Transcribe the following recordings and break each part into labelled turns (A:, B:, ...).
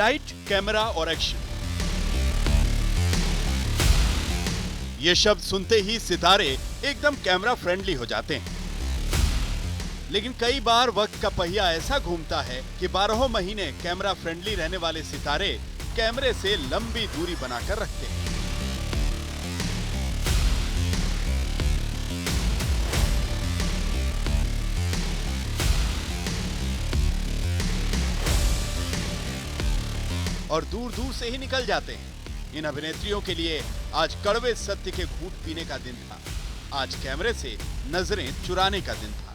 A: Light, camera और action. ये शब्द सुनते ही सितारे एकदम कैमरा फ्रेंडली हो जाते हैं। लेकिन कई बार वक्त का पहिया ऐसा घूमता है कि 12 महीने कैमरा फ्रेंडली रहने वाले सितारे कैमरे से लंबी दूरी बनाकर रखते हैं। और दूर दूर से ही निकल जाते हैं। इन अभिनेत्रियों के लिए आज कड़वे सत्य के घूंट पीने का दिन था। आज कैमरे से नजरें चुराने का दिन था।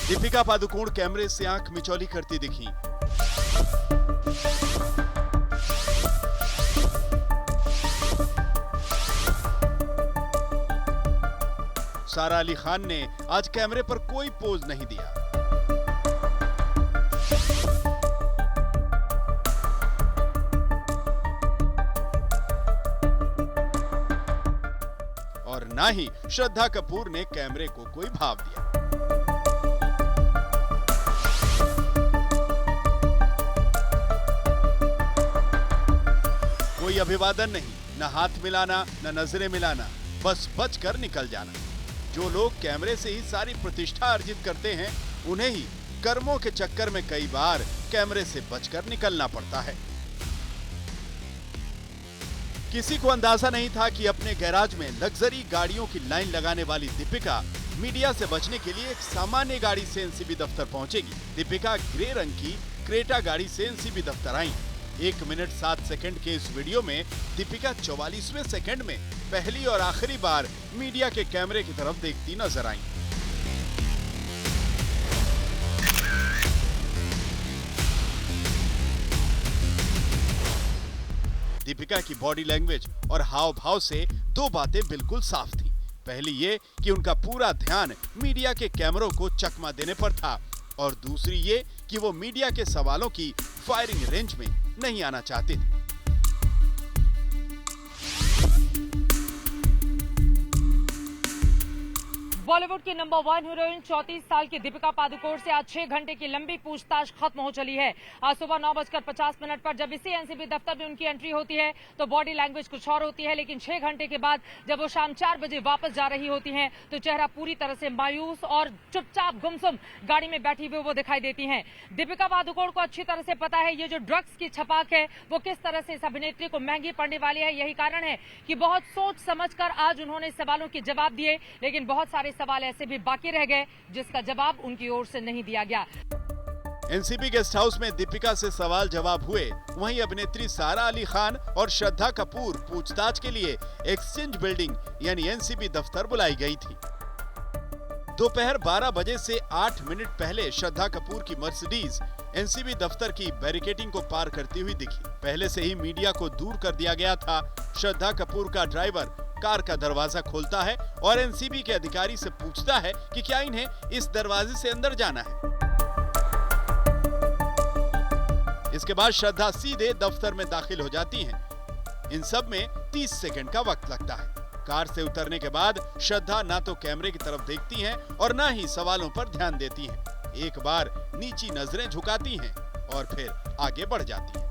A: दीपिका पादुकोण कैमरे से आंख मिचौली करती दिखी। सारा अली खान ने आज कैमरे पर कोई पोज नहीं दिया। और ना ही श्रद्धा कपूर ने कैमरे को कोई भाव दिया। कोई अभिवादन नहीं, न हाथ मिलाना, न नजरें मिलाना, बस बचकर निकल जाना। जो लोग कैमरे से ही सारी प्रतिष्ठा अर्जित करते हैं, उन्हें ही कर्मों के चक्कर में कई बार कैमरे से बचकर निकलना पड़ता है। किसी को अंदाजा नहीं था कि अपने गैराज में लग्जरी गाड़ियों की लाइन लगाने वाली दीपिका मीडिया से बचने के लिए एक सामान्य गाड़ी से एनसीबी दफ्तर पहुंचेगी। दीपिका ग्रे रंग की क्रेटा गाड़ी से एनसीबी दफ्तर आई। 1 मिनट 7 सेकंड के इस वीडियो में दीपिका 44वें सेकंड में पहली और आखिरी बार मीडिया के कैमरे की तरफ देखती नजर आई। दीपिका की बॉडी लैंग्वेज और हाव भाव से दो बातें बिल्कुल साफ थीं। पहली ये कि उनका पूरा ध्यान मीडिया के कैमरों को चकमा देने पर था, और दूसरी ये कि वो मीडिया के सवालों की फायरिंग रेंज में नहीं आना चाहते थे।
B: बॉलीवुड की नंबर 1 हीरोइन 34 साल की दीपिका पादुकोण से आज 6 घंटे की लंबी पूछताछ खत्म हो चली है। आज सुबह 9:50 पर जब इसी एनसीबी दफ्तर में उनकी एंट्री होती है तो बॉडी लैंग्वेज कुछ और होती है, लेकिन 6 घंटे के बाद जब वो शाम 4 बजे वापस जा रही होती हैं तो चेहरा पूरी तरह से मायूस और चुपचाप गुमसुम गाड़ी में बैठी हुई वो दिखाई देती हैं। दीपिका पादुकोण को अच्छी तरह से पता है ये जो ड्रग्स की छपाक है वो किस तरह से इस अभिनेत्री को महंगी पड़ने वाली है। यही कारण है कि बहुत सोच समझकर आज उन्होंने सवालों के जवाब दिए, लेकिन बहुत सारे सवाल ऐसे भी बाकी रह गए जिसका जवाब उनकी ओर से नहीं दिया गया।
A: एनसीबी गेस्ट हाउस में दीपिका से सवाल जवाब हुए। वहीं अभिनेत्री सारा अली खान और श्रद्धा कपूर पूछताछ के लिए एक्सचेंज बिल्डिंग यानी एनसीबी दफ्तर बुलाई गई थी। दोपहर 12 बजे से 8 मिनट पहले श्रद्धा कपूर की मर्सिडीज एनसीबी दफ्तर की बैरिकेडिंग को पार करती हुई दिखी। पहले से ही मीडिया को दूर कर दिया गया था। श्रद्धा कपूर का ड्राइवर कार का दरवाजा खोलता है और एनसीबी के अधिकारी से पूछता है कि क्या इन्हें इस दरवाजे से अंदर जाना है। इसके बाद श्रद्धा सीधे दफ्तर में दाखिल हो जाती हैं। इन सब में 30 सेकंड का वक्त लगता है। कार से उतरने के बाद श्रद्धा ना तो कैमरे की तरफ देखती हैं और ना ही सवालों पर ध्यान देती हैं। एक बार नीची नजरें झुकाती हैं और फिर आगे बढ़ जाती हैं।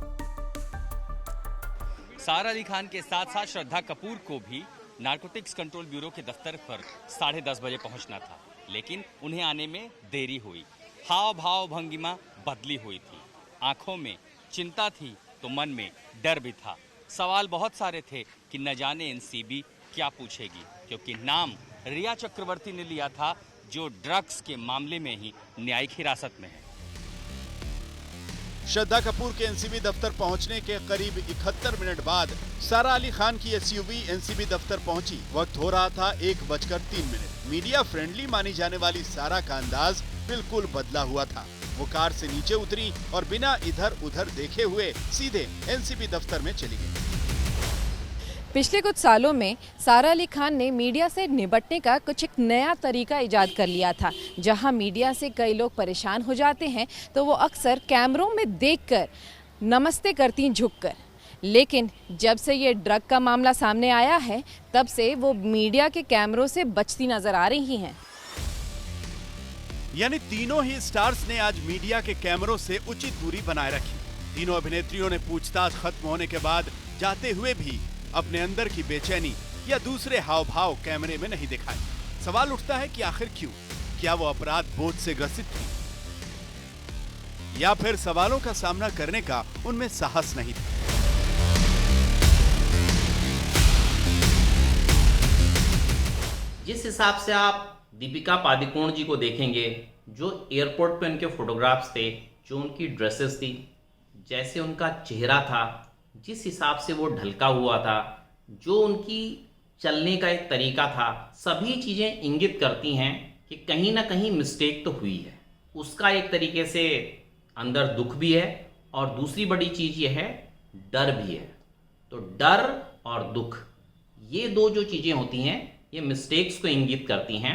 C: सारा अली खान के साथ साथ श्रद्धा कपूर को भी नारकोटिक्स कंट्रोल ब्यूरो के दफ्तर पर 10:30 बजे पहुंचना था, लेकिन उन्हें आने में देरी हुई। हाव भाव भंगिमा बदली हुई थी। आंखों में चिंता थी तो मन में डर भी था। सवाल बहुत सारे थे कि न जाने एनसीबी क्या पूछेगी, क्योंकि नाम रिया चक्रवर्ती ने लिया था जो ड्रग्स के मामले में ही न्यायिक हिरासत में है।
A: श्रद्धा कपूर के एनसीबी दफ्तर पहुंचने के करीब 71 मिनट बाद सारा अली खान की एसयूवी एनसीबी दफ्तर पहुंची। वक्त हो रहा था 1:03। मीडिया फ्रेंडली मानी जाने वाली सारा का अंदाज बिल्कुल बदला हुआ था। वो कार से नीचे उतरी और बिना इधर उधर देखे हुए सीधे एनसीबी दफ्तर में चली गई।
D: पिछले कुछ सालों में सारा अली खान ने मीडिया से निपटने का कुछ एक नया तरीका इजाद कर लिया था। जहां मीडिया से कई लोग परेशान हो जाते हैं तो वो अक्सर कैमरों में देखकर नमस्ते करती झुककर, लेकिन जब से ये ड्रग का मामला सामने आया है तब से वो मीडिया के कैमरों से बचती नजर आ रही हैं।
A: यानी तीनों ही स्टार्स ने आज मीडिया के कैमरों से उचित दूरी बनाए रखी। तीनों अभिनेत्रियों ने पूछताछ खत्म होने के बाद जाते हुए भी अपने अंदर की बेचैनी या दूसरे हाव भाव कैमरे में नहीं दिखाए। सवाल उठता है कि आखिर क्यों? क्या वो अपराध बोध से ग्रसित थी या फिर सवालों का सामना करने का उनमें साहस नहीं था?
E: जिस हिसाब से आप दीपिका पादुकोण जी को देखेंगे, जो एयरपोर्ट पे उनके फोटोग्राफ्स थे, जो उनकी ड्रेसेस थी, जैसे उनका चेहरा था, जिस हिसाब से वो ढलका हुआ था, जो उनकी चलने का एक तरीका था, सभी चीज़ें इंगित करती हैं कि कहीं ना कहीं मिस्टेक तो हुई है। उसका एक तरीके से अंदर दुख भी है और दूसरी बड़ी चीज़ ये है डर भी है। तो डर और दुख, ये दो जो चीज़ें होती हैं, ये मिस्टेक्स को इंगित करती हैं।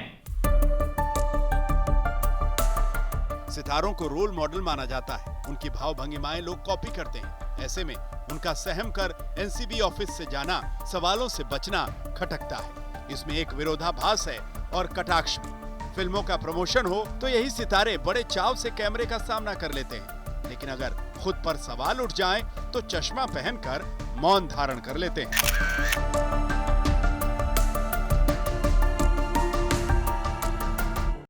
A: सितारों को रोल मॉडल माना जाता है, उनकी भाव भंगिमाएं लोग कॉपी करते हैं। ऐसे में उनका सहम कर एनसीबी ऑफिस से जाना, सवालों से बचना खटकता है। इसमें एक विरोधाभास है और कटाक्ष भी। फिल्मों का प्रमोशन हो तो यही सितारे बड़े चाव से कैमरे का सामना कर लेते हैं, लेकिन अगर खुद पर सवाल उठ जाएं तो चश्मा पहनकर मौन धारण कर लेते हैं।